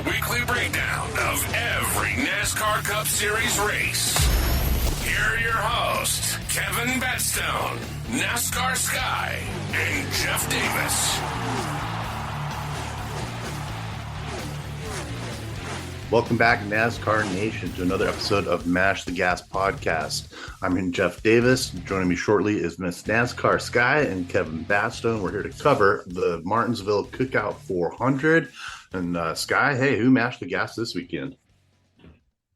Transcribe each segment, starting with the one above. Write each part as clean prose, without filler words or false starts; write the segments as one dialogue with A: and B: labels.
A: weekly breakdown of every NASCAR Cup Series race. Here are your hosts, Kevin Batstone, NASCAR Sky, and Jeff Davis.
B: Welcome back, NASCAR Nation, to another episode of Mash the Gas podcast. I'm Jeff Davis. Joining me shortly is Miss NASCAR Sky and Kevin Batstone. We're here to cover the Martinsville Cookout 400. And Sky, hey, who mashed the gas this weekend?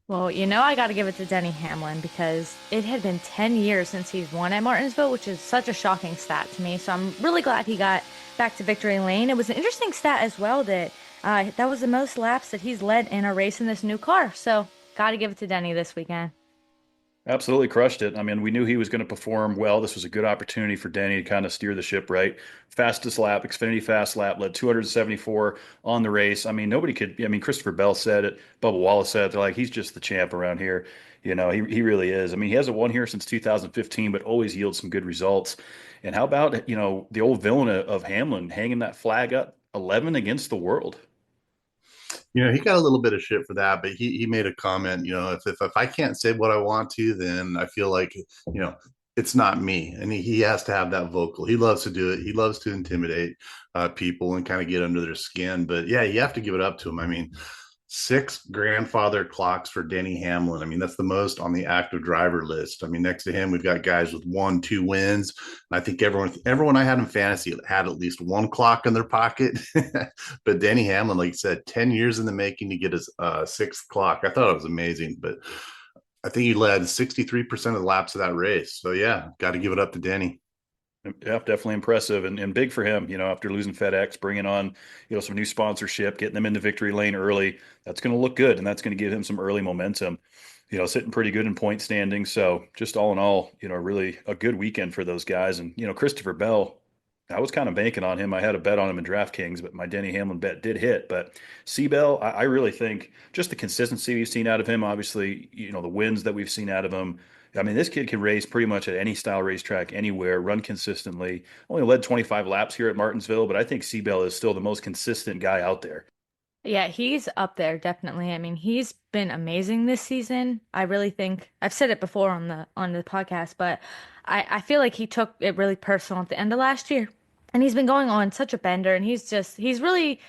C: Well, I got to give it to Denny Hamlin because it had been 10 years since he's won at Martinsville, which is such a shocking stat to me. So I'm really glad he got back to victory lane. It was an interesting stat as well that was the most laps that he's led in a race in this new car. So got to give it to Denny this weekend.
D: Absolutely crushed it. I mean, we knew he was going to perform well. This was a good opportunity for Denny to kind of steer the ship right. Fastest lap, Xfinity fast lap, led 274 on the race. I mean, Christopher Bell said it. Bubba Wallace said it. They're like, he's just the champ around here. He really is. I mean, he hasn't won here since 2015, but always yields some good results. And how about, the old villain of Hamlin hanging that flag up 11 against the world?
B: He got a little bit of shit for that, but he made a comment, if I can't say what I want to, then I feel like, it's not me. And he has to have that vocal. He loves to do it. He loves to intimidate people and kind of get under their skin. But yeah, you have to give it up to him. I mean, 6 grandfather clocks for Denny Hamlin. I mean, that's the most on the active driver list. I mean, next to him, we've got guys with 1, 2 wins. And I think everyone I had in fantasy had at least 1 clock in their pocket. But Denny Hamlin, like you said, 10 years in the making to get his 6th clock. I thought it was amazing. But I think he led 63% of the laps of that race. So yeah, got to give it up to Denny.
D: Yeah, definitely impressive and big for him, after losing FedEx, bringing on, some new sponsorship, getting them into victory lane early. That's going to look good, and that's going to give him some early momentum, sitting pretty good in point standing. So just all in all, really a good weekend for those guys. And, Christopher Bell, I was kind of banking on him. I had a bet on him in DraftKings, but my Denny Hamlin bet did hit. But C-Bell, I really think just the consistency we've seen out of him, obviously, the wins that we've seen out of him. I mean, this kid can race pretty much at any style racetrack, anywhere, run consistently. Only led 25 laps here at Martinsville, but I think C-Bell is still the most consistent guy out there.
C: Yeah, he's up there, definitely. I mean, he's been amazing this season. I really think I've said it before on the podcast, but I feel like he took it really personal at the end of last year. And he's been going on such a bender, and he's really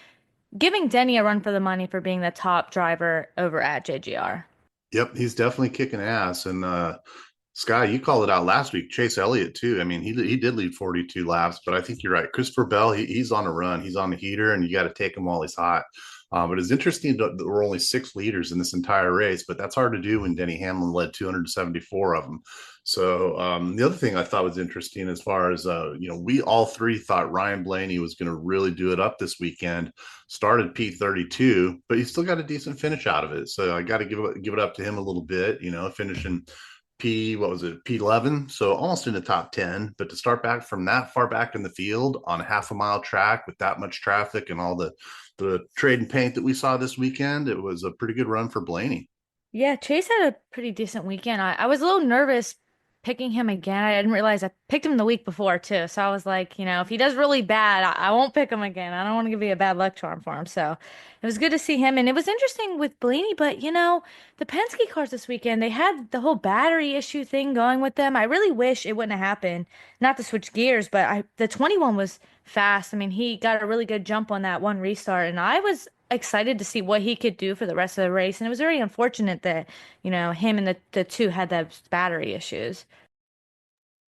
C: giving Denny a run for the money for being the top driver over at JGR.
B: Yep, he's definitely kicking ass. And Sky, you called it out last week. Chase Elliott too. I mean, he did lead 42 laps, but I think you're right. Christopher Bell, he's on a run. He's on the heater, and you got to take him while he's hot. But it's interesting that there were only 6 leaders in this entire race, but that's hard to do when Denny Hamlin led 274 of them. So the other thing I thought was interesting, as far as we all 3 thought Ryan Blaney was going to really do it up this weekend. Started P32, but he still got a decent finish out of it. So I got to give it up to him a little bit. Finishing P11, so almost in the top 10. But to start back from that far back in the field on a half a mile track with that much traffic and all the trade and paint that we saw this weekend, it was a pretty good run for Blaney.
C: Yeah, Chase had a pretty decent weekend. I was a little nervous picking him again. I didn't realize I picked him the week before too. So I was like, if he does really bad, I won't pick him again. I don't want to be a bad luck charm for him. So it was good to see him. And it was interesting with Blaney, but the Penske cars this weekend, they had the whole battery issue thing going with them. I really wish it wouldn't have happened. Not to switch gears, but the 21 was fast. I mean, he got a really good jump on that one restart, and I was excited to see what he could do for the rest of the race. And it was very unfortunate that, him and the 2 had those battery issues.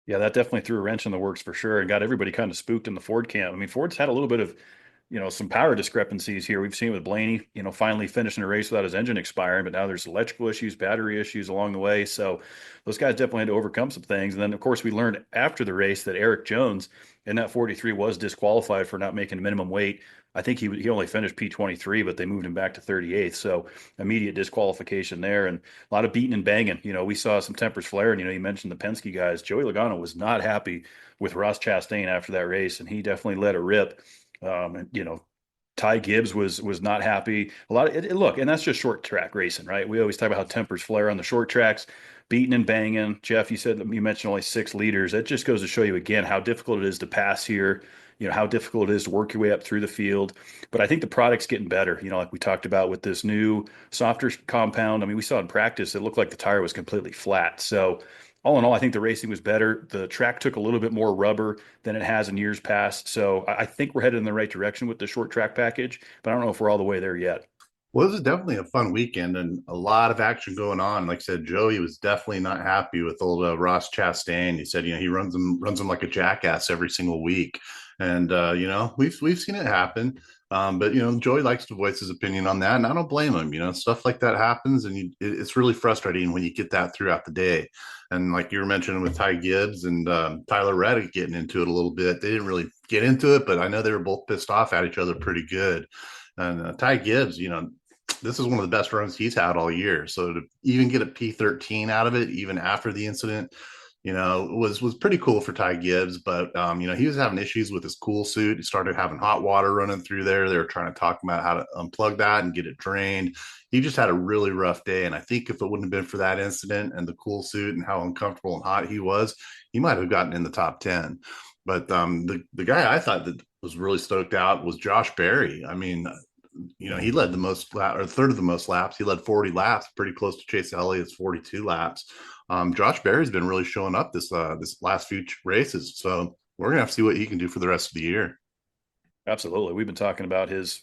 D: Yeah, that definitely threw a wrench in the works for sure and got everybody kind of spooked in the Ford camp. I mean, Ford's had a little bit of, some power discrepancies here. We've seen with Blaney, finally finishing a race without his engine expiring, but now there's electrical issues, battery issues along the way. So those guys definitely had to overcome some things. And then, of course, we learned after the race that Eric Jones in that 43 was disqualified for not making minimum weight. I think he only finished P23, but they moved him back to 38th. So immediate disqualification there, and a lot of beating and banging. We saw some tempers flaring. You mentioned the Penske guys. Joey Logano was not happy with Ross Chastain after that race, and he definitely let a rip. Ty Gibbs was not happy. Look, and that's just short track racing, right? We always talk about how tempers flare on the short tracks. beating and banging. Jeff, you mentioned only 6 leaders. That just goes to show you again how difficult it is to pass here. How difficult it is to work your way up through the field. But I think the product's getting better. Like we talked about with this new softer compound. I mean, we saw in practice, it looked like the tire was completely flat. So all in all, I think the racing was better. The track took a little bit more rubber than it has in years past. So I think we're headed in the right direction with the short track package, but I don't know if we're all the way there yet.
B: Well, this is definitely a fun weekend and a lot of action going on. Like I said, Joey was definitely not happy with old Ross Chastain. He said, he runs him like a jackass every single week, and we've seen it happen. But Joey likes to voice his opinion on that, and I don't blame him. Stuff like that happens, and it's really frustrating when you get that throughout the day. And like you were mentioning with Ty Gibbs and Tyler Reddick getting into it a little bit, they didn't really get into it, but I know they were both pissed off at each other pretty good. And Ty Gibbs, this is one of the best runs he's had all year. So to even get a P13 out of it, even after the incident, was pretty cool for Ty Gibbs. But, he was having issues with his cool suit. He started having hot water running through there. They were trying to talk about how to unplug that and get it drained. He just had a really rough day. And I think if it wouldn't have been for that incident and the cool suit and how uncomfortable and hot he was, he might have gotten in the top 10. But the guy I thought that was really stoked out was Josh Berry. I mean, he led the most or third of the most laps. He led 40 laps, pretty close to Chase Elliott's 42 laps. Josh Berry's been really showing up this last few races. So we're going to have to see what he can do for the rest of the year.
D: Absolutely. We've been talking about his,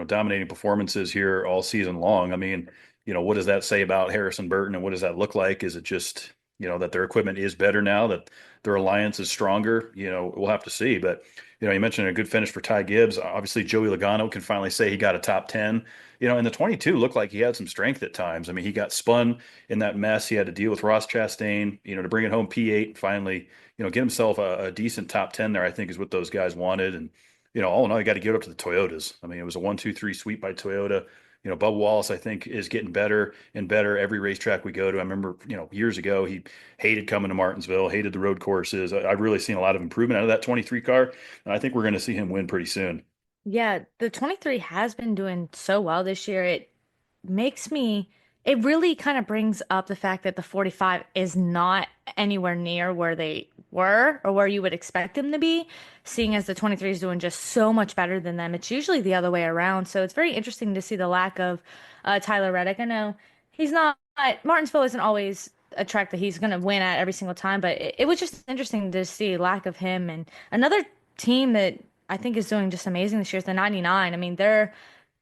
D: dominating performances here all season long. I mean, what does that say about Harrison Burton and what does that look like? Is it just, that their equipment is better now, that their alliance is stronger? We'll have to see. But, you mentioned a good finish for Ty Gibbs. Obviously, Joey Logano can finally say he got a top 10. And the 22 looked like he had some strength at times. I mean, he got spun in that mess. He had to deal with Ross Chastain, to bring it home P8 and finally, get himself a decent top 10 there, I think is what those guys wanted. And, all in all, you got to give it up to the Toyotas. I mean, it was a 1-2-3 sweep by Toyota. Bubba Wallace, I think, is getting better and better every racetrack we go to. I remember, years ago, he hated coming to Martinsville, hated the road courses. I've really seen a lot of improvement out of that 23 car, and I think we're going to see him win pretty soon.
C: Yeah, the 23 has been doing so well this year. It really kind of brings up the fact that the 45 is not anywhere near where they were or where you would expect them to be, seeing as the 23 is doing just so much better than them. It's usually the other way around. So it's very interesting to see the lack of Tyler Reddick. I know he's not, Martinsville isn't always a track that he's going to win at every single time, but it was just interesting to see lack of him. And another team that I think is doing just amazing this year is the 99. I mean,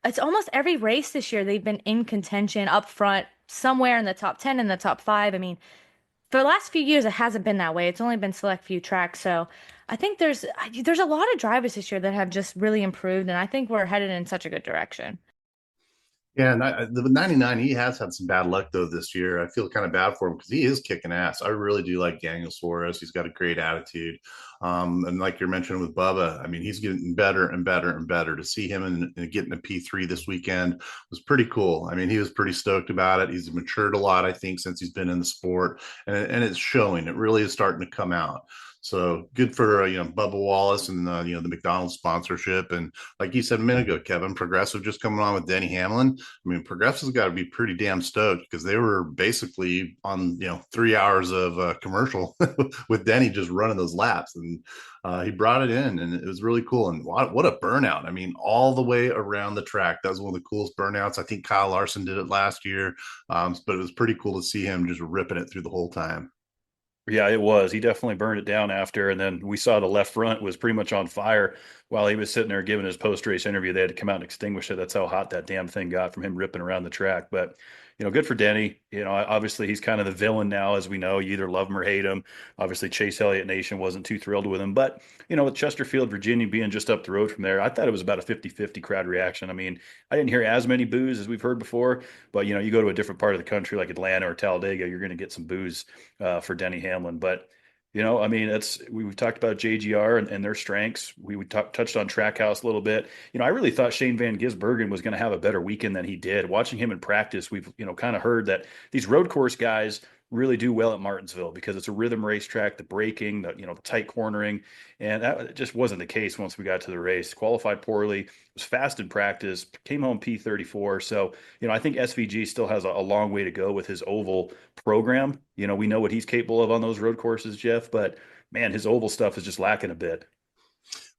C: it's almost every race this year they've been in contention up front, somewhere in the top 10, in the top 5. I mean, for the last few years, it hasn't been that way. It's only been select few tracks. So I think there's a lot of drivers this year that have just really improved, and I think we're headed in such a good direction.
B: Yeah, and the 99, he has had some bad luck though this year. I feel kind of bad for him because he is kicking ass. I really do like Daniel Suarez. He's got a great attitude. And like you're mentioning with Bubba, I mean, he's getting better and better and better. To see him and getting a P3 this weekend was pretty cool. I mean, he was pretty stoked about it. He's matured a lot, I think, since he's been in the sport, and it's showing. It really is starting to come out. So good for Bubba Wallace and the McDonald's sponsorship, and like you said a minute ago, Kevin, Progressive just coming on with Denny Hamlin. I mean, Progressive's got to be pretty damn stoked because they were basically on 3 hours of commercial with Denny just running those laps, and he brought it in, and it was really cool. And what a burnout! I mean, all the way around the track. That was one of the coolest burnouts. I think Kyle Larson did it last year, but it was pretty cool to see him just ripping it through the whole time.
D: Yeah, it was. He definitely burned it down after. And then we saw the left front was pretty much on fire while he was sitting there giving his post-race interview. They had to come out and extinguish it. That's how hot that damn thing got from him ripping around the track. But, good for Denny. Obviously he's kind of the villain now, as we know. You either love him or hate him. Obviously Chase Elliott Nation wasn't too thrilled with him. But, with Chesterfield, Virginia being just up the road from there, I thought it was about a 50-50 crowd reaction. I mean, I didn't hear as many boos as we've heard before. But, you go to a different part of the country like Atlanta or Talladega, you're going to get some boos for Denny Hamlin. But, I mean, we've talked about JGR and their strengths. We touched on Trackhouse a little bit. I really thought Shane Van Gisbergen was going to have a better weekend than he did. Watching him in practice, we've, kind of heard that these road course guys, really do well at Martinsville because it's a rhythm racetrack, the braking, the tight cornering, and that just wasn't the case once we got to the race. Qualified poorly, was fast in practice, came home P34. So, I think SVG still has a long way to go with his oval program. We know what he's capable of on those road courses, Jeff, but man, his oval stuff is just lacking a bit.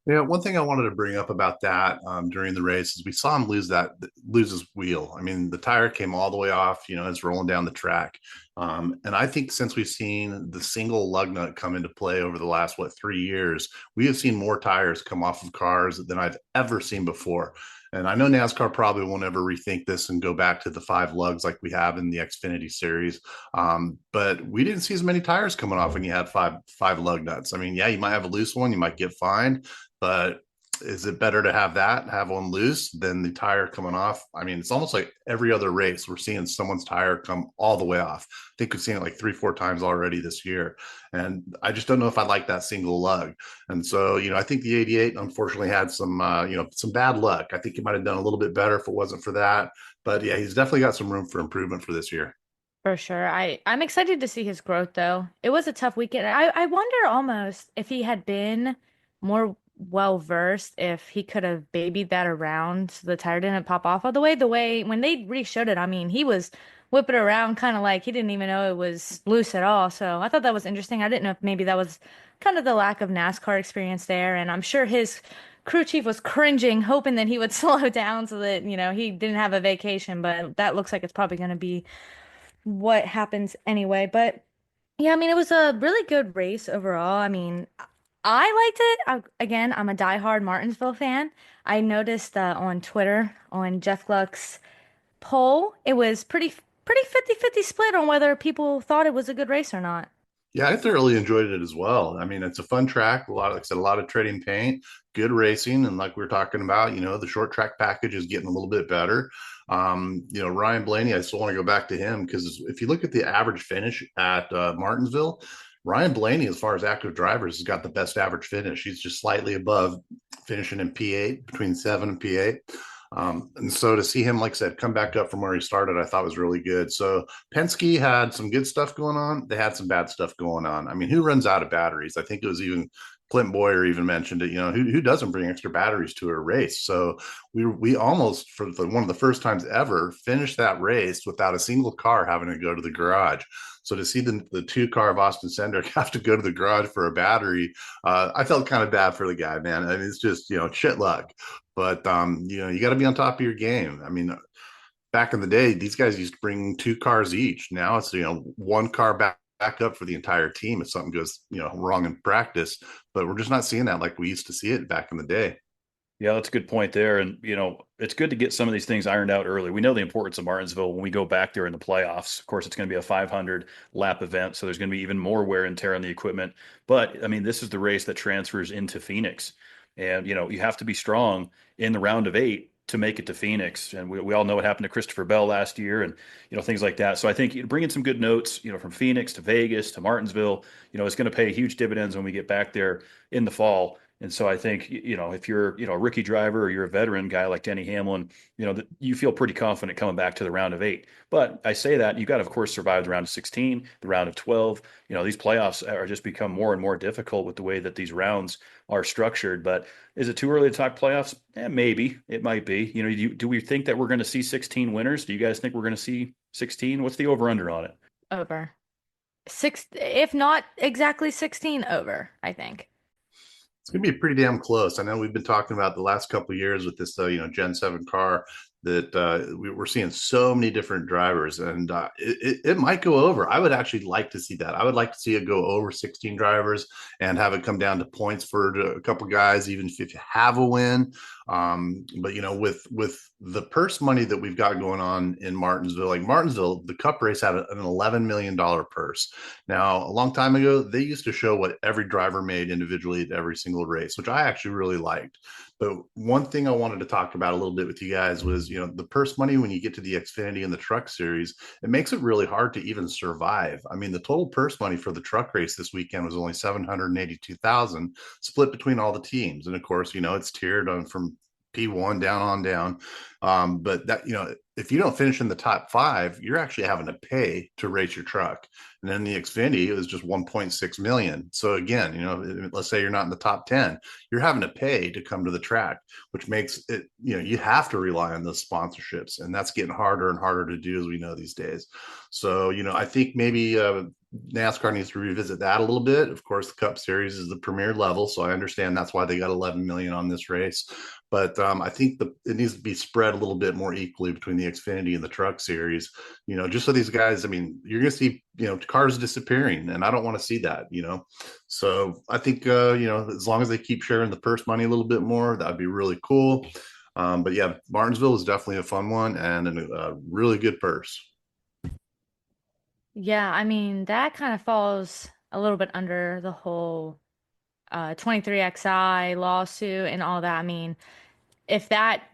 B: Yeah, one thing I wanted to bring up about that during the race is we saw him lose his wheel. I mean, the tire came all the way off, it's rolling down the track. And I think since we've seen the single lug nut come into play over the last, 3 years, we have seen more tires come off of cars than I've ever seen before. And I know NASCAR probably won't ever rethink this and go back to the 5 lugs like we have in the Xfinity series. But we didn't see as many tires coming off when you had five lug nuts. I mean, yeah, you might have a loose one, you might get fined, but is it better to have one loose than the tire coming off? I mean, it's almost like every other race we're seeing someone's tire come all the way off. I think we've seen it like 3-4 times already this year. And I just don't know if I like that single lug. And so, I think the 88 unfortunately had some bad luck. I think he might have done a little bit better if it wasn't for that. But yeah, he's definitely got some room for improvement for this year.
C: For sure. I'm excited to see his growth though. It was a tough weekend. I wonder almost if he had been more well versed, if he could have babied that around so the tire didn't pop off all the way when they re-showed it. I mean, he was whipping it around kind of like he didn't even know it was loose at all. So I thought that was interesting. I didn't know if maybe that was kind of the lack of NASCAR experience there. And I'm sure his crew chief was cringing, hoping that he would slow down so that, he didn't have a vacation. But that looks like it's probably going to be what happens anyway. But yeah, I mean, it was a really good race overall. I mean, I liked it. Again, I'm a diehard Martinsville fan. I noticed on Twitter, on Jeff Gluck's poll, it was pretty 50-50 split on whether people thought it was a good race or not.
B: Yeah, I thoroughly enjoyed it as well. I mean, it's a fun track, like I said, a lot of treading paint, good racing, and like we were talking about, the short track package is getting a little bit better. Ryan Blaney, I still want to go back to him because if you look at the average finish at Martinsville, Ryan Blaney, as far as active drivers, has got the best average finish. He's just slightly above, finishing in P8, between 7 and P8. And so to see him, like I said, come back up from where he started, I thought was really good. So Penske had some good stuff going on. They had some bad stuff going on. I mean, who runs out of batteries? I think it was even Clint Boyer even mentioned it. Who doesn't bring extra batteries to a race? So we almost, for one of the first times ever, finished that race without a single car having to go to the garage. So to see the 2 car of Austin Cindric have to go to the garage for a battery, I felt kind of bad for the guy, man. I mean, it's just, shit luck. But, you got to be on top of your game. I mean, back in the day, these guys used to bring 2 cars each. Now it's, 1 car back up for the entire team if something goes, wrong in practice. But we're just not seeing that like we used to see it back in the day.
D: Yeah, that's a good point there. And, it's good to get some of these things ironed out early. We know the importance of Martinsville when we go back there in the playoffs. Of course, it's going to be a 500 lap event, so there's going to be even more wear and tear on the equipment. But, I mean, this is the race that transfers into Phoenix. And, you have to be strong in the round of 8 to make it to Phoenix. And we all know what happened to Christopher Bell last year and, things like that. So I think bringing some good notes, from Phoenix to Vegas to Martinsville, it's going to pay huge dividends when we get back there in the fall. And so I think, if you're, a rookie driver or you're a veteran guy like Denny Hamlin, that you feel pretty confident coming back to the round of 8. But I say that you got to, of course, survive the round of 16, the round of 12. These playoffs are just become more and more difficult with the way that these rounds are structured. But is it too early to talk playoffs? Maybe it might be. Do we think that we're going to see 16 winners? Do you guys think we're going to see 16? What's the over under on it?
C: Over 6, if not exactly 16, over, I think.
B: It's going to be pretty damn close. I know we've been talking about the last couple of years with this, Gen 7 car that we're seeing so many different drivers, and it might go over. I would actually like to see that. I would like to see it go over 16 drivers and have it come down to points for a couple guys, even if you have a win. But with the purse money that we've got going on in Martinsville, the Cup race had an $11 million purse. Now, a long time ago, they used to show what every driver made individually at every single race, which I actually really liked. But one thing I wanted to talk about a little bit with you guys was, the purse money when you get to the Xfinity and the Truck Series, it makes it really hard to even survive. I mean, the total purse money for the truck race this weekend was only $782,000 split between all the teams. And of course, it's tiered on from P1 down on down. But that, if you don't finish in the top 5, you're actually having to pay to race your truck. And then the Xfinity, it was just 1.6 million. So again, let's say you're not in the top 10, you're having to pay to come to the track, which makes it, you have to rely on those sponsorships, and that's getting harder and harder to do, as we know these days. So, I think maybe NASCAR needs to revisit that a little bit. Of course, the Cup Series is the premier level, so I understand that's why they got 11 million on this race. But I think it needs to be spread a little bit more equally between the Xfinity and the Truck Series. Just so these guys, I mean, you're going to see cars disappearing, and I don't want to see that. So I think as long as they keep sharing the purse money a little bit more, that'd be really cool. But yeah, Martinsville is definitely a fun one and a really good purse.
C: Yeah, I mean, that kind of falls a little bit under the whole 23XI lawsuit and all that. I mean, if that,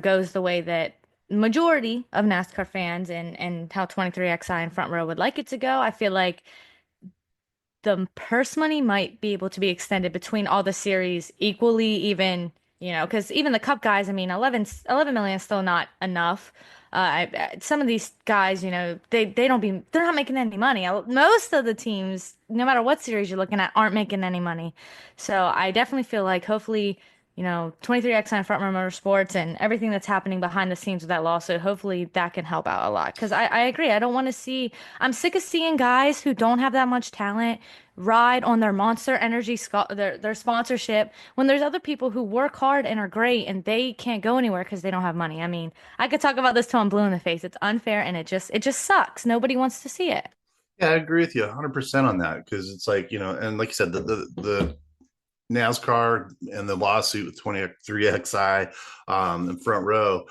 C: goes the way that majority of NASCAR fans and how 23XI and Front Row would like it to go, I feel like the purse money might be able to be extended between all the series equally, even, because even the Cup guys, I mean, 11 million is still not enough. Some of these guys, they're not making any money. Most of the teams, no matter what series you're looking at, aren't making any money. So I definitely feel like hopefully, 23X and Front Row Motorsports and everything that's happening behind the scenes with that lawsuit, hopefully that can help out a lot. Because I agree. I don't want to see, I'm sick of seeing guys who don't have that much talent ride on their Monster Energy, their sponsorship, when there's other people who work hard and are great and they can't go anywhere because they don't have money. I mean, I could talk about this till I'm blue in the face. It's unfair and it just sucks. Nobody wants to see it.
B: Yeah, I agree with you 100% on that, because it's like, and like you said, the NASCAR and the lawsuit with 23XI and Front Row,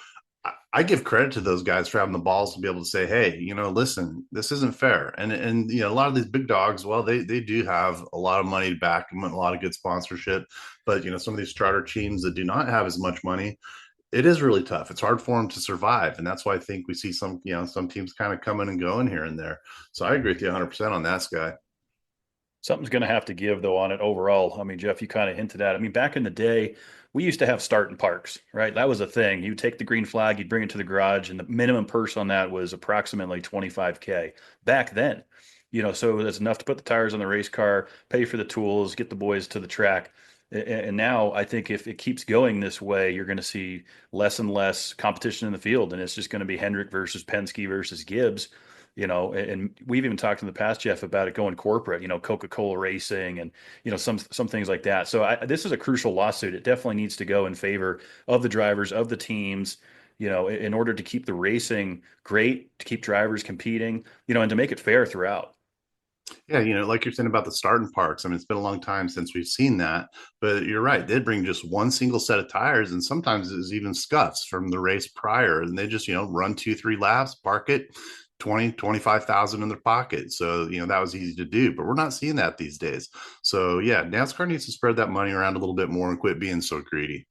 B: I give credit to those guys for having the balls to be able to say, hey, listen, this isn't fair. And a lot of these big dogs, well, they do have a lot of money to back them and a lot of good sponsorship. But, some of these charter teams that do not have as much money, it is really tough. It's hard for them to survive. And that's why I think we see some teams kind of coming and going here and there. So I agree with you 100% on that, Sky.
D: Something's going to have to give, though, on it overall. I mean, Jeff, you kind of hinted at it. I mean, back in the day, we used to have starting parks, right? That was a thing. You take the green flag, you'd bring it to the garage, and the minimum purse on that was approximately $25K back then. So that's enough to put the tires on the race car, pay for the tools, get the boys to the track. And now I think if it keeps going this way, you're going to see less and less competition in the field. And it's just going to be Hendrick versus Penske versus Gibbs. And we've even talked in the past, Jeff, about it going corporate, Coca-Cola Racing and, some things like that. So this is a crucial lawsuit. It definitely needs to go in favor of the drivers, of the teams, in order to keep the racing great, to keep drivers competing, and to make it fair throughout.
B: Yeah, like you're saying about the starting parks. I mean, it's been a long time since we've seen that, but you're right. They'd bring just one single set of tires, and sometimes it's even scuffs from the race prior, and they just, run 2-3 laps, park it, 25,000 in their pocket. So, that was easy to do, but we're not seeing that these days. So yeah, NASCAR needs to spread that money around a little bit more and quit being so greedy.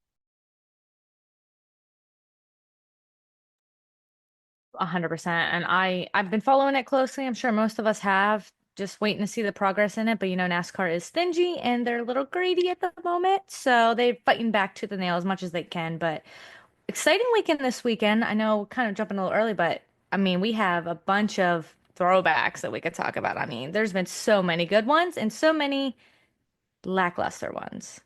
C: 100%. And I've been following it closely. I'm sure most of us have, just waiting to see the progress in it. But NASCAR is stingy and they're a little greedy at the moment. So they're fighting back tooth and nail as much as they can. But exciting weekend this weekend. I know kind of jumping a little early, but I mean, we have a bunch of throwbacks that we could talk about. I mean, there's been so many good ones and so many lackluster ones.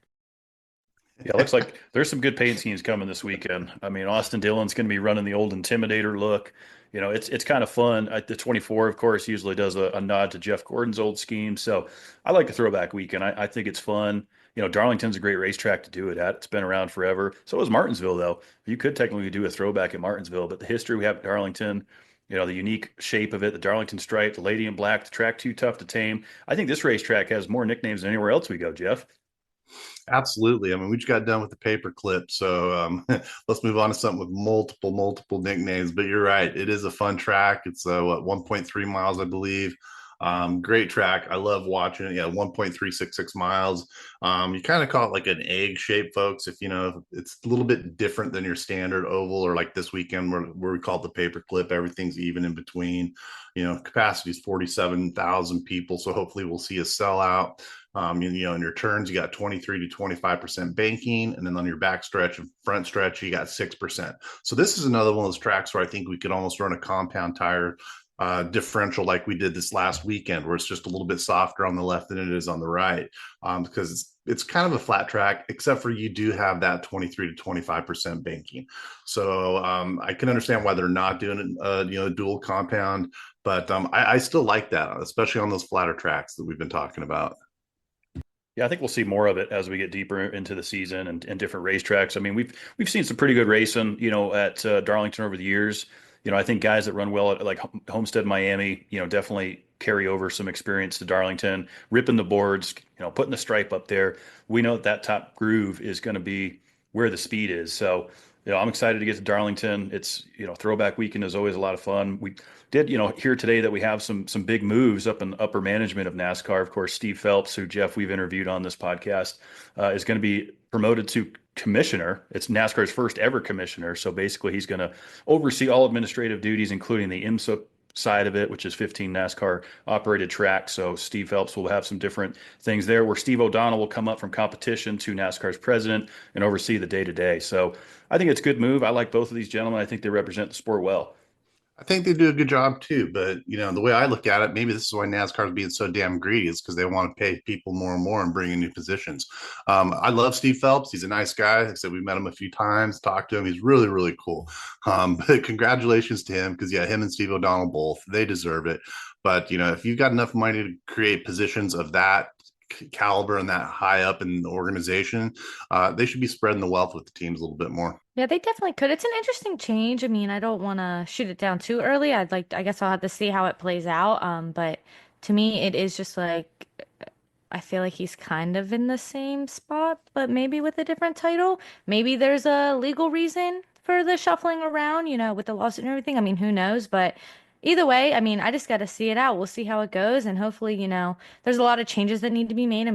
D: Yeah, looks like there's some good paint schemes coming this weekend. I mean, Austin Dillon's going to be running the old Intimidator look. It's kind of fun. The 24, of course, usually does a nod to Jeff Gordon's old scheme. So I like the throwback weekend. I think it's fun. Darlington's a great racetrack to do it at. It's been around forever. So is Martinsville, though. You could technically do a throwback at Martinsville, but the history we have at Darlington, the unique shape of it, the Darlington stripe, the lady in black, the track too tough to tame. I think this racetrack has more nicknames than anywhere else we go, Jeff.
B: Absolutely. I mean, we just got done with the Paperclip, so let's move on to something with multiple nicknames. But you're right, it is a fun track. It's 1.3 miles, I believe. Great track. I love watching it. Yeah, 1.366 miles. You kind of call it like an egg shape, folks. If it's a little bit different than your standard oval, or like this weekend where we call it the Paperclip. Everything's even in between. Capacity is 47,000 people, so hopefully we'll see a sellout. In your turns, you got 23 to 25% banking. And then on your back stretch and front stretch, you got 6%. So this is another one of those tracks where I think we could almost run a compound tire differential like we did this last weekend, where it's just a little bit softer on the left than it is on the right, because it's kind of a flat track, except for you do have that 23 to 25% banking. So I can understand why they're not doing dual compound, but I still like that, especially on those flatter tracks that we've been talking about.
D: Yeah, I think we'll see more of it as we get deeper into the season and different racetracks. I mean, we've seen some pretty good racing, at Darlington over the years. I think guys that run well at like Homestead, Miami, definitely carry over some experience to Darlington, ripping the boards, putting the stripe up there. We know that top groove is going to be where the speed is. So, I'm excited to get to Darlington. It's, Throwback Weekend is always a lot of fun. We did, hear today that we have some big moves up in upper management of NASCAR. Of course, Steve Phelps, who Jeff we've interviewed on this podcast, is going to be promoted to commissioner. It's NASCAR's first ever commissioner. So basically, he's going to oversee all administrative duties, including the IMSA side of it, which is 15 NASCAR operated tracks. So Steve Phelps will have some different things there, where Steve O'Donnell will come up from competition to NASCAR's president and oversee the day-to-day. So I think it's a good move. I like both of these gentlemen. I think they represent the sport well.
B: I think they do a good job too, but the way I look at it, maybe this is why NASCAR is being so damn greedy, is because they want to pay people more and more and bring in new positions. I love Steve Phelps. He's a nice guy. Like I said, we met him a few times, talked to him. He's really, really cool. But congratulations to him, because him and Steve O'Donnell both, they deserve it. But if you've got enough money to create positions of that caliber and that high up in the organization, they should be spreading the wealth with the teams a little bit more.
C: Yeah, they definitely could. It's an interesting change. I mean, I don't want to shoot it down too early. I guess I'll have to see how it plays out. But to me, it is just like, I feel like he's kind of in the same spot, but maybe with a different title. Maybe there's a legal reason for the shuffling around, with the lawsuit and everything. I mean, who knows? But either way, I mean, I just got to see it out. We'll see how it goes. And hopefully, there's a lot of changes that need to be made.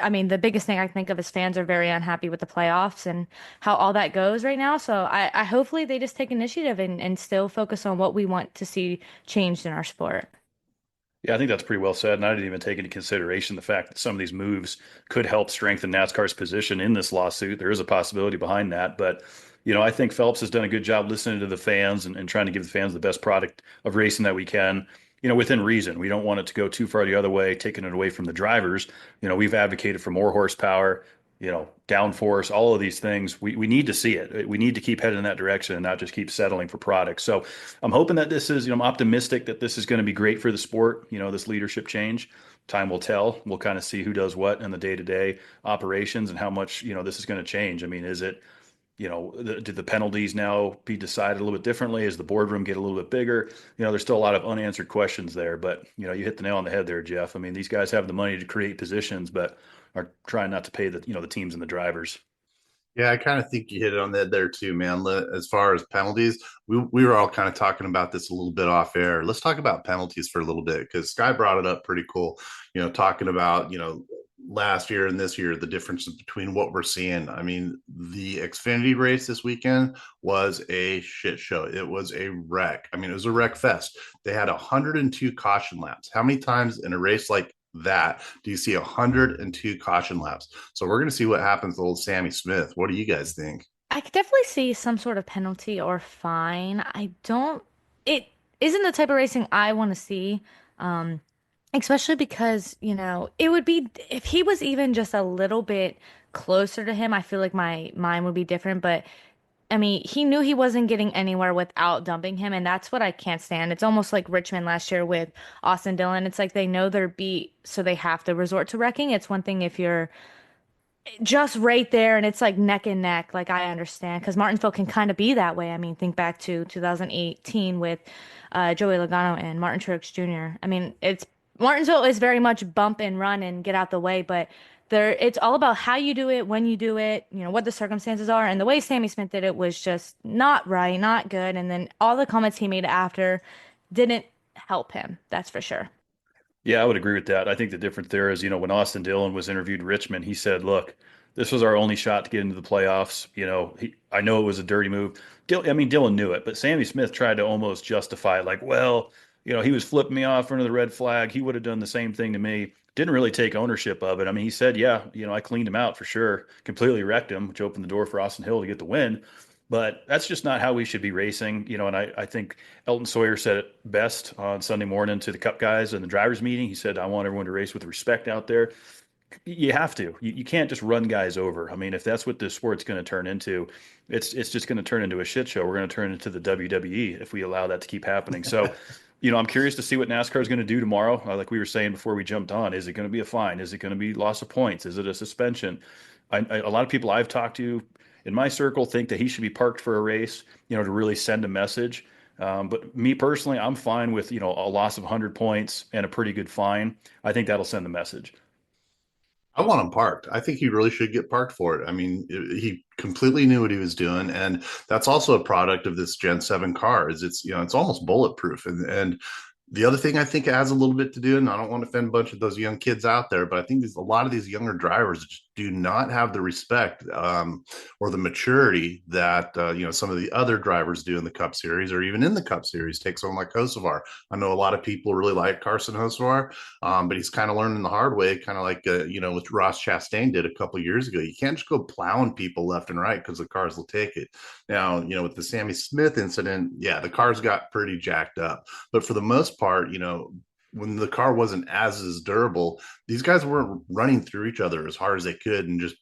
C: I mean, the biggest thing I think of is fans are very unhappy with the playoffs and how all that goes right now. So I hopefully they just take initiative and still focus on what we want to see changed in our sport.
D: Yeah, I think that's pretty well said. And I didn't even take into consideration the fact that some of these moves could help strengthen NASCAR's position in this lawsuit. There is a possibility behind that. But, I think Phelps has done a good job listening to the fans and trying to give the fans the best product of racing that we can, within reason. We don't want it to go too far the other way, taking it away from the drivers. We've advocated for more horsepower, downforce, all of these things. We need to see it. We need to keep heading in that direction and not just keep settling for products. So I'm hoping that this is, I'm optimistic that this is going to be great for the sport, this leadership change. Time will tell. We'll kind of see who does what in the day-to-day operations and how much, this is going to change. I mean, is it, do the penalties now be decided a little bit differently? As the boardroom get a little bit bigger? There's still a lot of unanswered questions there, but, you hit the nail on the head there, Jeff. I mean, these guys have the money to create positions, but are trying not to pay the teams and the drivers.
B: Yeah, I kind of think you hit it on the head there too, man. As far as penalties, we were all kind of talking about this a little bit off air. Let's talk about penalties for a little bit, because Sky brought it up pretty cool, talking about, last year and this year, the differences between what we're seeing. I mean, the Xfinity race this weekend was a shit show. It was a wreck. I mean, it was a wreck fest. They had 102 caution laps. How many times in a race like that do you see 102 caution laps? So we're going to see what happens to old Sammy Smith. What do you guys think?
C: I could definitely see some sort of penalty or fine. It isn't the type of racing I want to see. Especially because, it would be if he was even just a little bit closer to him, I feel like my mind would be different. But I mean, he knew he wasn't getting anywhere without dumping him, and that's what I can't stand. It's almost like Richmond last year with Austin Dillon. It's like they know they're beat, so they have to resort to wrecking. It's one thing if you're just right there and it's like neck and neck, like I understand, because Martinsville can kind of be that way. I mean, think back to 2018 with Joey Logano and Martin Truex Jr. I mean, Martinsville is very much bump and run and get out the way, but it's all about how you do it, when you do it, what the circumstances are. And the way Sammy Smith did it was just not right, not good. And then all the comments he made after didn't help him. That's for sure.
D: Yeah, I would agree with that. I think the difference there is, when Austin Dillon was interviewed in Richmond, he said, look, this was our only shot to get into the playoffs. I know it was a dirty move. Dillon knew it, but Sammy Smith tried to almost justify it like, well, he was flipping me off in front of the red flag. He would have done the same thing to me. didn't really take ownership of it. I mean, he said, yeah, I cleaned him out for sure, completely wrecked him, which opened the door for Austin Hill to get the win. But that's just not how we should be racing, and I think Elton Sawyer said it best on Sunday morning to the Cup guys in the drivers meeting. He said, I want everyone to race with respect out there. You have to. You can't just run guys over. I mean, if that's what this sport's going to turn into, it's just going to turn into a shit show. We're going to turn into the WWE if we allow that to keep happening. So, I'm curious to see what NASCAR is going to do tomorrow. Like we were saying before we jumped on, is it going to be a fine? Is it going to be loss of points? Is it a suspension? A lot of people I've talked to in my circle think that he should be parked for a race, to really send a message. But me personally, I'm fine with, a loss of 100 points and a pretty good fine. I think that'll send the message.
B: I want him parked. I think he really should get parked for it. I mean, he completely knew what he was doing, and that's also a product of this Gen 7 car. It's almost bulletproof, and the other thing I think it has a little bit to do, and I don't want to offend a bunch of those young kids out there, but I think a lot of these younger drivers just do not have the respect or the maturity that some of the other drivers do in the Cup Series or even in the Cup Series. Take someone like Hocevar. I know a lot of people really like Carson Hocevar, but he's kind of learning the hard way, kind of like what Ross Chastain did a couple of years ago. You can't just go plowing people left and right because the cars will take it. Now, with the Sammy Smith incident, yeah, the cars got pretty jacked up, but for the most part, when the car wasn't as durable, these guys weren't running through each other as hard as they could and just,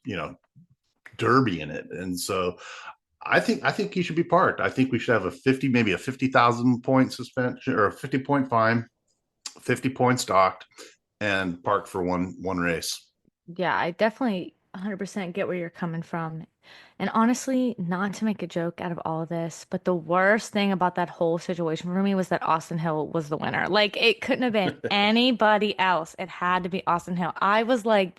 B: derbying it. And so I think he should be parked. I think we should have maybe a 50,000 point suspension or a 50-point fine, 50 points docked, and parked for one race.
C: Yeah, I definitely 100% get where you're coming from. And honestly, not to make a joke out of all of this, but the worst thing about that whole situation for me was that Austin Hill was the winner. Like, it couldn't have been anybody else. It had to be Austin Hill. I was like,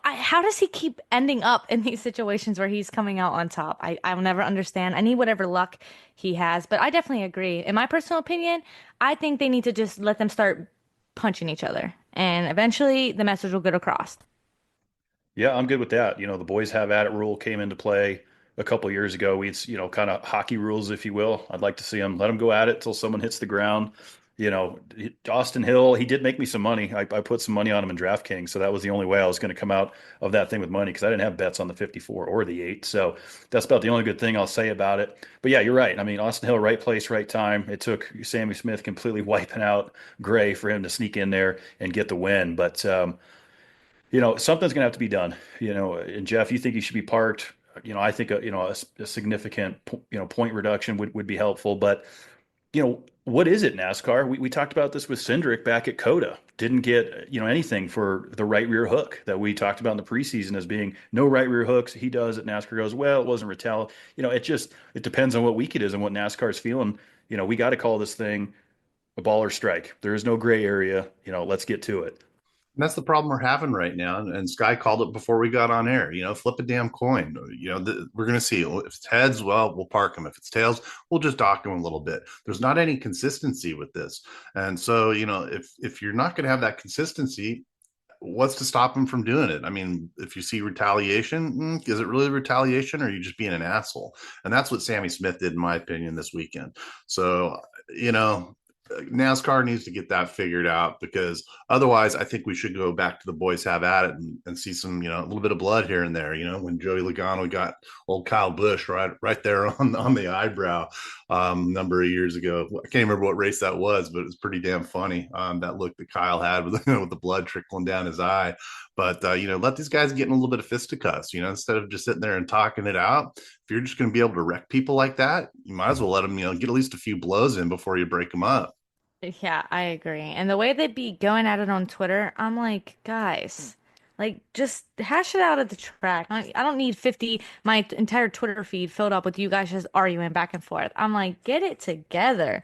C: how does he keep ending up in these situations where he's coming out on top? I'll never understand. I need whatever luck he has, but I definitely agree. In my personal opinion, I think they need to just let them start punching each other, and eventually the message will get across.
D: Yeah, I'm good with that. The boys have at it rule came into play a couple years ago. It's, kind of hockey rules, if you will. I'd like to see them let them go at it till someone hits the ground. Austin Hill, he did make me some money. I put some money on him in DraftKings, so that was the only way I was going to come out of that thing with money because I didn't have bets on the 54 or the 8. So that's about the only good thing I'll say about it. But yeah, you're right. I mean, Austin Hill, right place, right time. It took Sammy Smith completely wiping out Gray for him to sneak in there and get the win. But something's going to have to be done. And Jeff, you think he should be parked? I think a significant point reduction would be helpful. But what is it, NASCAR? We talked about this with Cindric back at Coda. Didn't get anything for the right rear hook that we talked about in the preseason as being no right rear hooks. He does it. NASCAR goes, well, it wasn't retaliation. It depends on what week it is and what NASCAR is feeling. We got to call this thing a ball or strike. There is no gray area. Let's get to it.
B: And that's the problem we're having right now. And Sky called it before we got on air. Flip a damn coin. We're going to see if it's heads. Well, we'll park them. If it's tails, we'll just dock them a little bit. There's not any consistency with this, and so if you're not going to have that consistency, what's to stop them from doing it? I mean, if you see retaliation, is it really retaliation, or are you just being an asshole? And that's what Sammy Smith did, in my opinion, this weekend. So NASCAR needs to get that figured out, because otherwise I think we should go back to the boys have at it and see some, a little bit of blood here and there, when Joey Logano got old Kyle Busch right there on the eyebrow number of years ago. I can't remember what race that was, but it was pretty damn funny. That look that Kyle had with the blood trickling down his eye. But, let these guys get in a little bit of fisticuffs, instead of just sitting there and talking it out. If you're just going to be able to wreck people like that, you might as well let them, get at least a few blows in before you break them up.
C: Yeah, I agree. And the way they'd be going at it on Twitter, I'm like, guys, like, just hash it out at the track. I don't need my entire Twitter feed filled up with you guys just arguing back and forth. I'm like, get it together.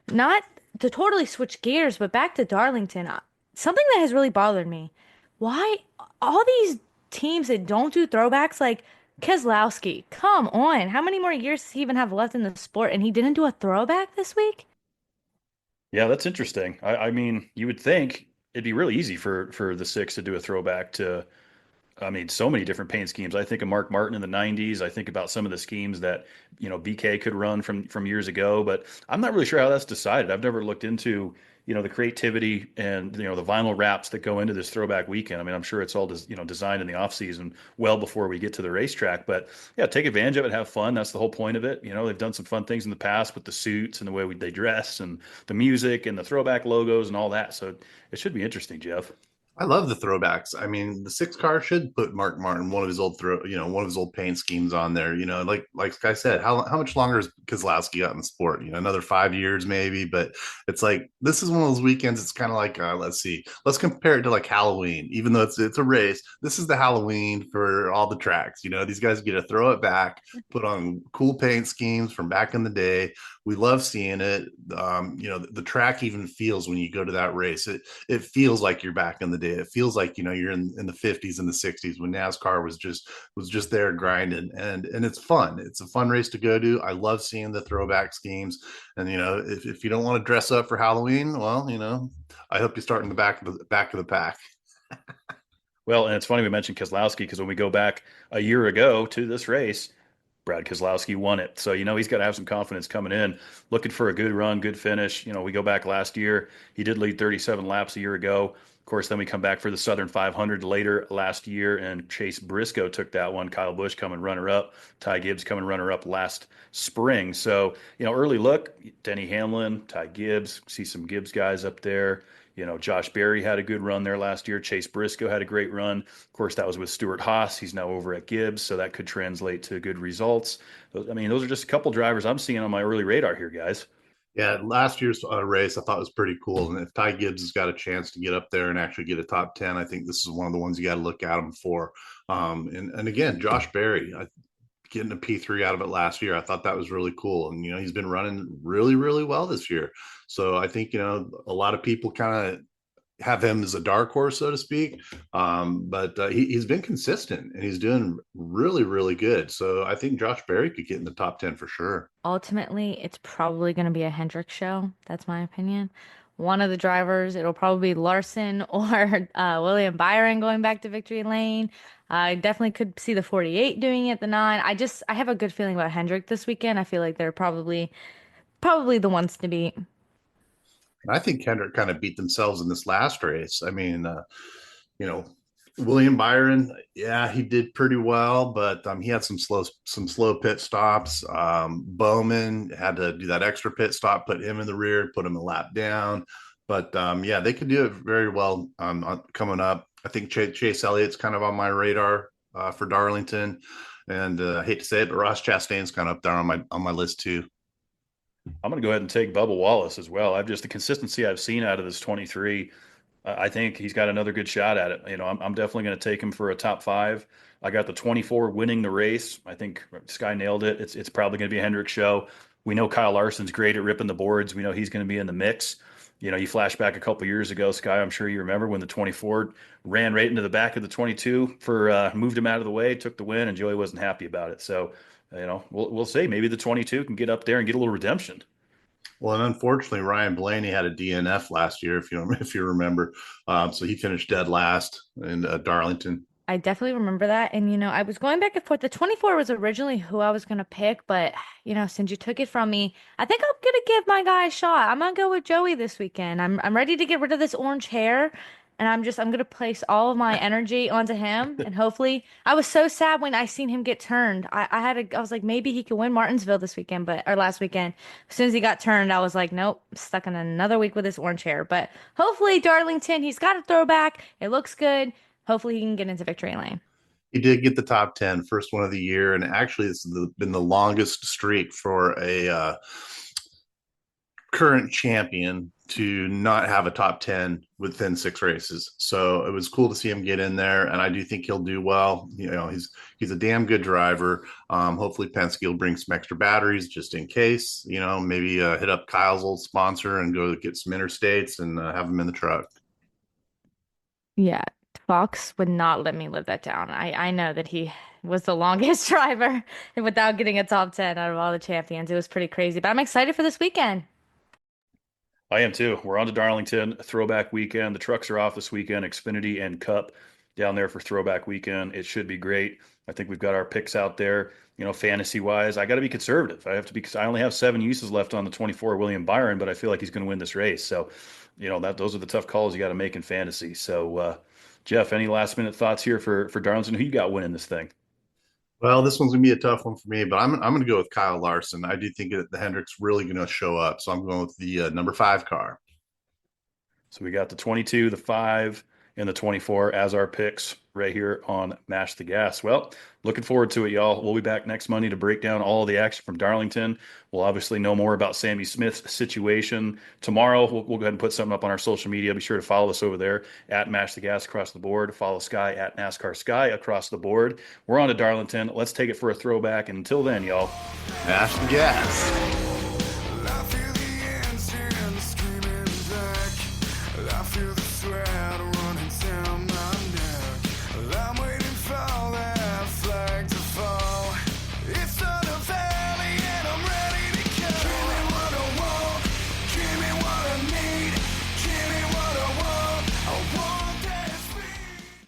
C: Not to totally switch gears, but back to Darlington. Something that has really bothered me. Why all these teams that don't do throwbacks, like Keselowski, come on. How many more years does he even have left in the sport? And he didn't do a throwback this week?
D: Yeah, that's interesting. I mean, you would think it'd be really easy for the six to do a throwback to I mean, so many different paint schemes. I think of Mark Martin in the 90s. I think about some of the schemes that, BK could run from years ago, but I'm not really sure how that's decided. I've never looked into, the creativity and, the vinyl wraps that go into this throwback weekend. I mean, I'm sure it's all, designed in the off season well before we get to the racetrack, but yeah, take advantage of it, have fun. That's the whole point of it. They've done some fun things in the past with the suits and the way they dress and the music and the throwback logos and all that. So it should be interesting, Jeff.
B: I love the throwbacks. I mean, the six car should put Mark Martin, one of his old one of his old paint schemes on there. Like I said, how much longer has Kozlowski got in the sport? Another 5 years maybe. But it's like this is one of those weekends. It's kind of like let's compare it to like Halloween. Even though it's a race, this is the Halloween for all the tracks. These guys get to throw it back, put on cool paint schemes from back in the day. We love seeing it. The track even feels when you go to that race. It feels like you're back in the day. It feels like you're in the 50s and the 60s when NASCAR was just there grinding, and it's fun. It's a fun race to go to. I love seeing the throwback schemes, and if you don't want to dress up for Halloween, well, I hope you start in the back of the pack.
D: Well, and it's funny we mentioned Keselowski because when we go back a year ago to this race, Brad Keselowski won it. So, he's got to have some confidence coming in, looking for a good run, good finish. We go back last year, he did lead 37 laps a year ago. Of course, then we come back for the Southern 500 later last year, and Chase Briscoe took that one. Kyle Busch coming runner-up. Ty Gibbs coming runner-up last spring. So, early look, Denny Hamlin, Ty Gibbs, see some Gibbs guys up there. Josh Berry had a good run there last year. Chase Briscoe had a great run. Of course, that was with Stuart Haas. He's now over at Gibbs, so that could translate to good results. I mean, those are just a couple drivers I'm seeing on my early radar here, guys.
B: Yeah, last year's race I thought was pretty cool, and if Ty Gibbs has got a chance to get up there and actually get a top 10, I think this is one of the ones you got to look at him for. And again, Josh Berry, getting a P3 out of it last year, I thought that was really cool, and he's been running really, really well this year. So I think a lot of people kind of have him as a dark horse, so to speak. But he's been consistent and he's doing really, really good. So I think Josh Berry could get in the top 10 for sure.
C: Ultimately, it's probably going to be a Hendrick show. That's my opinion. One of the drivers, it'll probably be Larson or William Byron going back to victory lane. I definitely could see the 48 doing it, the 9. I have a good feeling about Hendrick this weekend. I feel like they're probably the ones to beat.
B: And I think Kendrick kind of beat themselves in this last race. I mean, William Byron, yeah, he did pretty well, but he had some slow pit stops. Bowman had to do that extra pit stop, put him in the rear, put him a lap down. But yeah, they could do it very well coming up. I think Chase Elliott's kind of on my radar for Darlington, and I hate to say it, but Ross Chastain's kind of up there on my list too.
D: I'm going to go ahead and take Bubba Wallace as well. I've just the consistency I've seen out of this 23. I think he's got another good shot at it. I'm definitely going to take him for a top 5. I got the 24 winning the race. I think Sky nailed it. It's probably going to be a Hendrick show. We know Kyle Larson's great at ripping the boards. We know he's going to be in the mix. You flash back a couple years ago, Sky, I'm sure you remember when the 24 ran right into the back of the 22 moved him out of the way, took the win, and Joey wasn't happy about it. So, we'll see. Maybe the 22 can get up there and get a little redemption.
B: Well, and unfortunately, Ryan Blaney had a DNF last year, if you remember. So he finished dead last in Darlington.
C: I definitely remember that. And, I was going back and forth. The 24 was originally who I was going to pick, but, since you took it from me, I think I'm going to give my guy a shot. I'm going to go with Joey this weekend. I'm ready to get rid of this orange hair, and I'm going to place all of my energy onto him. And hopefully, I was so sad when I seen him get turned. I was like, maybe he could win Martinsville this weekend, or last weekend. As soon as he got turned, I was like, nope, stuck in another week with this orange hair. But hopefully, Darlington, he's got a throwback. It looks good. Hopefully he can get into victory lane.
B: He did get the top 10, first one of the year, and actually it's been the longest streak for a current champion to not have a top 10 within 6 races. So it was cool to see him get in there, and I do think he'll do well. He's a damn good driver. Hopefully Penske will bring some extra batteries just in case, maybe hit up Kyle's old sponsor and go get some interstates and have him in the truck.
C: Yeah, Fox would not let me live that down. I know that he was the longest driver without getting a top 10 out of all the champions. It was pretty crazy, but I'm excited for this weekend.
D: I am too. We're on to Darlington, Throwback Weekend. The trucks are off this weekend, Xfinity and Cup. down there for Throwback Weekend. It should be great. I think we've got our picks out there. Fantasy wise, I got to be conservative. I only have 7 uses left on the 24 William Byron, but I feel like he's going to win this race. So, those are the tough calls you got to make in fantasy. So, Jeff, any last minute thoughts here for Darlington? Who you got winning this thing?
B: Well, this one's gonna be a tough one for me, but I'm gonna go with Kyle Larson. I do think that the Hendrick's really gonna show up, so I'm going with the number 5 car.
D: So we got the 22, the 5, and the 24 as our picks right here on Mash the Gas. Well, looking forward to it, y'all. We'll be back next Monday to break down all of the action from Darlington. We'll obviously know more about Sammy Smith's situation tomorrow. We'll go ahead and put something up on our social media. Be sure to follow us over there at Mash the Gas across the board. Follow Sky at NASCAR Sky across the board. We're on to Darlington. Let's take it for a throwback. And until then, y'all,
B: Mash the gas.